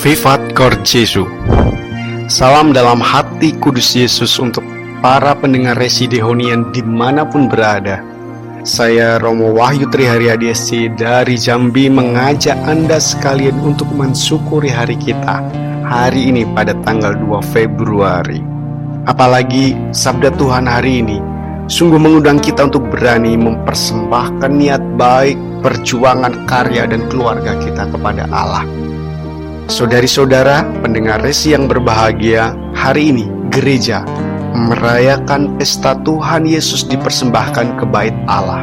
Vivat Cor Jesu. Salam dalam hati kudus Yesus untuk para pendengar Residehonian dimanapun berada. Saya Romo Wahyu Triharyadi SC dari Jambi mengajak Anda sekalian untuk mensyukuri hari kita hari ini pada tanggal 2 Februari. Apalagi sabda Tuhan hari ini sungguh mengundang kita untuk berani mempersembahkan niat baik, perjuangan, karya, dan keluarga kita kepada Allah. Saudari-saudara, pendengar Resi yang berbahagia, hari ini gereja merayakan pesta Tuhan Yesus dipersembahkan ke bait Allah.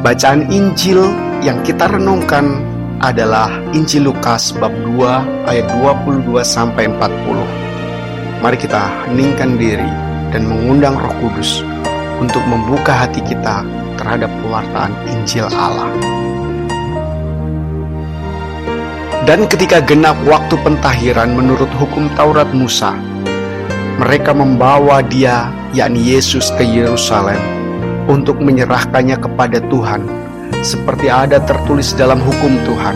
Bacaan Injil yang kita renungkan adalah Injil Lukas bab 2 ayat 22-40. Mari kita heningkan diri dan mengundang Roh Kudus untuk membuka hati kita terhadap pewartaan Injil Allah. Dan ketika genap waktu pentahiran menurut hukum Taurat Musa, mereka membawa dia, yakni Yesus, ke Yerusalem untuk menyerahkannya kepada Tuhan, seperti ada tertulis dalam hukum Tuhan.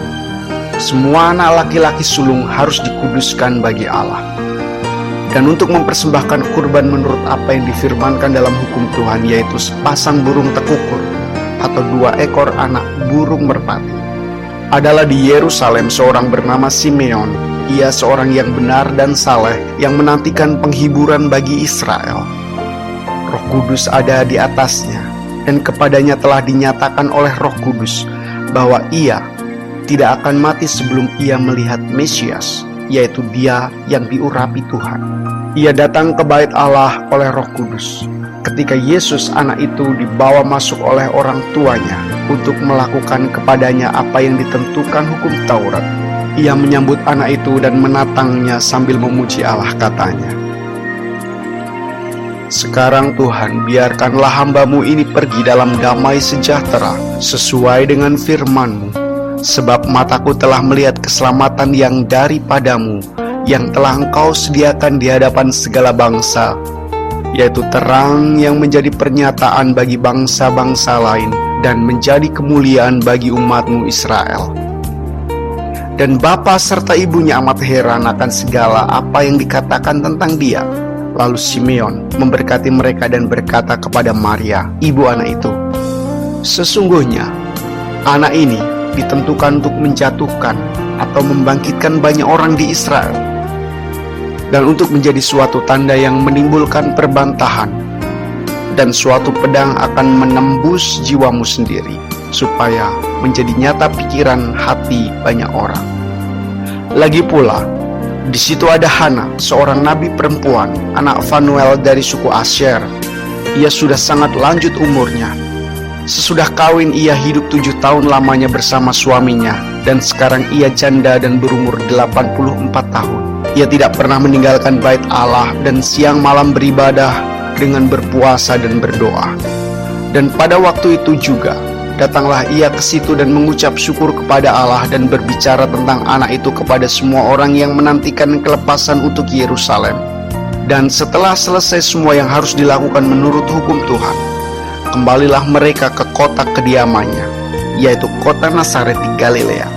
Semua anak laki-laki sulung harus dikuduskan bagi Allah. Dan untuk mempersembahkan kurban menurut apa yang difirmankan dalam hukum Tuhan, yaitu sepasang burung tekukur atau 2 ekor anak burung merpati, adalah di Yerusalem seorang bernama Simeon. Ia seorang yang benar dan saleh, yang menantikan penghiburan bagi Israel. Roh Kudus ada di atasnya, dan kepadanya telah dinyatakan oleh Roh Kudus bahwa ia tidak akan mati sebelum ia melihat Mesias, yaitu dia yang diurapi Tuhan. Ia datang ke bait Allah oleh Roh Kudus. Ketika Yesus anak itu dibawa masuk oleh orang tuanya untuk melakukan kepadanya apa yang ditentukan hukum Taurat, ia menyambut anak itu dan menatangnya sambil memuji Allah, katanya, "Sekarang Tuhan, biarkanlah hamba-Mu ini pergi dalam damai sejahtera sesuai dengan firman-Mu, sebab mataku telah melihat keselamatan yang daripada-Mu, yang telah Engkau sediakan di hadapan segala bangsa, yaitu terang yang menjadi pernyataan bagi bangsa-bangsa lain dan menjadi kemuliaan bagi umat-Mu Israel." Dan bapa serta ibunya amat heran akan segala apa yang dikatakan tentang dia. Lalu Simeon memberkati mereka dan berkata kepada Maria, ibu anak itu, "Sesungguhnya anak ini ditentukan untuk menjatuhkan atau membangkitkan banyak orang di Israel, dan untuk menjadi suatu tanda yang menimbulkan perbantahan, dan suatu pedang akan menembus jiwamu sendiri, supaya menjadi nyata pikiran hati banyak orang." Lagi pula, di situ ada Hana, seorang nabi perempuan, anak Fanuel dari suku Asher. Ia sudah sangat lanjut umurnya. Sesudah kawin ia hidup 7 tahun lamanya bersama suaminya, dan sekarang ia janda dan berumur 84 tahun. Ia tidak pernah meninggalkan bait Allah dan siang malam beribadah dengan berpuasa dan berdoa. Dan pada waktu itu juga datanglah ia ke situ dan mengucap syukur kepada Allah dan berbicara tentang anak itu kepada semua orang yang menantikan kelepasan untuk Yerusalem. Dan setelah selesai semua yang harus dilakukan menurut hukum Tuhan, kembalilah mereka ke kota kediamannya, yaitu kota Nazaret di Galilea.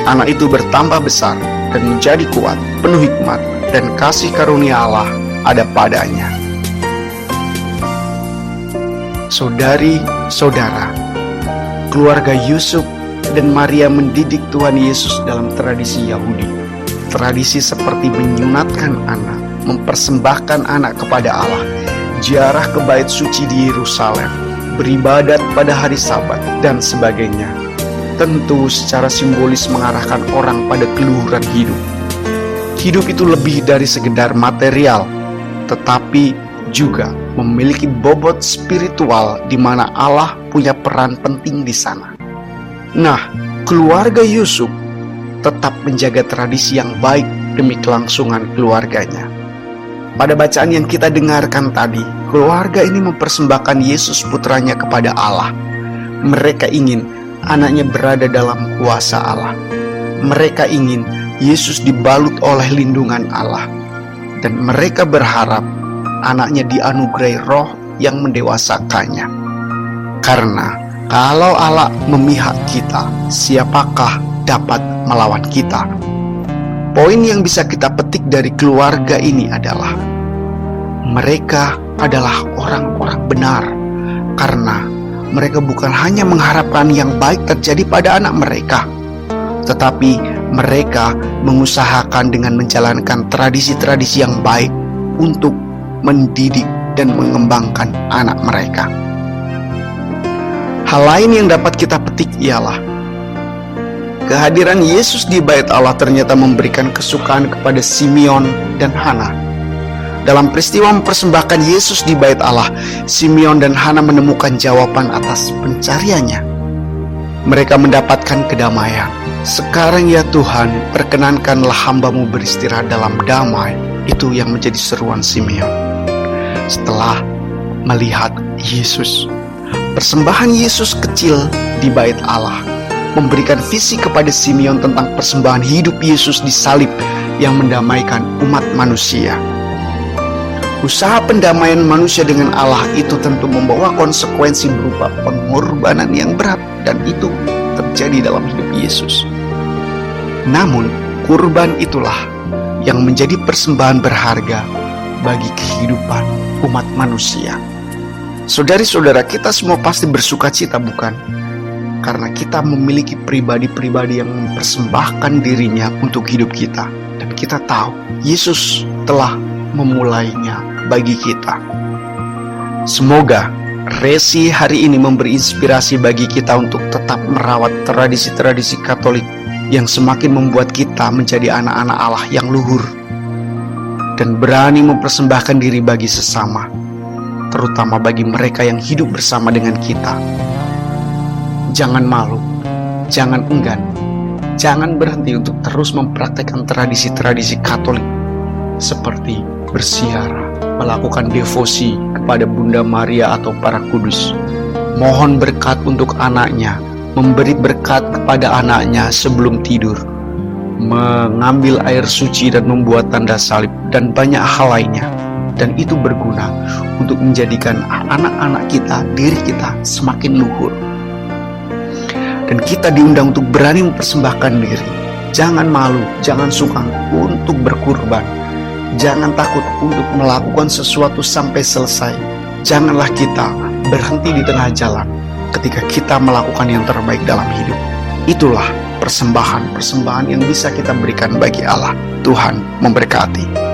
Anak itu bertambah besar dan menjadi kuat, penuh hikmat, dan kasih karunia Allah ada padanya. Saudari-saudara, keluarga Yusuf dan Maria mendidik Tuhan Yesus dalam tradisi Yahudi. Tradisi seperti menyunatkan anak, mempersembahkan anak kepada Allah, ziarah ke bait suci di Yerusalem, beribadat pada hari Sabat, dan sebagainya. Tentu secara simbolis mengarahkan orang pada keluhuran hidup. Hidup itu lebih dari sekedar material, tetapi juga memiliki bobot spiritual di mana Allah punya peran penting di sana. Nah, keluarga Yusuf tetap menjaga tradisi yang baik demi kelangsungan keluarganya. Pada bacaan yang kita dengarkan tadi, keluarga ini mempersembahkan Yesus putranya kepada Allah. Mereka ingin anaknya berada dalam kuasa Allah. Mereka ingin Yesus dibalut oleh lindungan Allah. Dan mereka berharap anaknya dianugerahi roh yang mendewasakannya. Karena kalau Allah memihak kita, siapakah dapat melawan kita? Poin yang bisa kita petik dari keluarga ini adalah mereka adalah orang-orang benar, karena mereka bukan hanya mengharapkan yang baik terjadi pada anak mereka, tetapi mereka mengusahakan dengan menjalankan tradisi-tradisi yang baik untuk mendidik dan mengembangkan anak mereka. Hal lain yang dapat kita petik ialah kehadiran Yesus di Bait Allah ternyata memberikan kesukaan kepada Simeon dan Hana. Dalam peristiwa mempersembahkan Yesus di Bait Allah, Simeon dan Hana menemukan jawaban atas pencariannya. Mereka mendapatkan kedamaian. Sekarang ya Tuhan, perkenankanlah hamba-Mu beristirahat dalam damai. Itu yang menjadi seruan Simeon setelah melihat Yesus. Persembahan Yesus kecil di Bait Allah memberikan visi kepada Simeon tentang persembahan hidup Yesus di salib yang mendamaikan umat manusia. Usaha pendamaian manusia dengan Allah itu tentu membawa konsekuensi berupa pengorbanan yang berat, dan itu terjadi dalam hidup Yesus. Namun, kurban itulah yang menjadi persembahan berharga bagi kehidupan umat manusia. Saudari-saudara, kita semua pasti bersuka cita, bukan? Karena kita memiliki pribadi-pribadi yang mempersembahkan dirinya untuk hidup kita. Dan kita tahu Yesus telah memulainya bagi kita. Semoga resi hari ini memberi inspirasi bagi kita untuk tetap merawat tradisi-tradisi Katolik yang semakin membuat kita menjadi anak-anak Allah yang luhur dan berani mempersembahkan diri bagi sesama, terutama bagi mereka yang hidup bersama dengan kita. Jangan malu, jangan enggan, jangan berhenti untuk terus mempraktekkan tradisi-tradisi Katolik seperti bersiara, melakukan devosi kepada Bunda Maria atau para kudus, mohon berkat untuk anaknya, memberi berkat kepada anaknya sebelum tidur, mengambil air suci dan membuat tanda salib, dan banyak hal lainnya. Dan itu berguna untuk menjadikan anak-anak kita, diri kita semakin luhur. Dan kita diundang untuk berani mempersembahkan diri. Jangan malu, jangan sungkan untuk berkurban. Jangan takut untuk melakukan sesuatu sampai selesai. Janganlah kita berhenti di tengah jalan ketika kita melakukan yang terbaik dalam hidup. Itulah persembahan yang bisa kita berikan bagi Allah. Tuhan memberkati.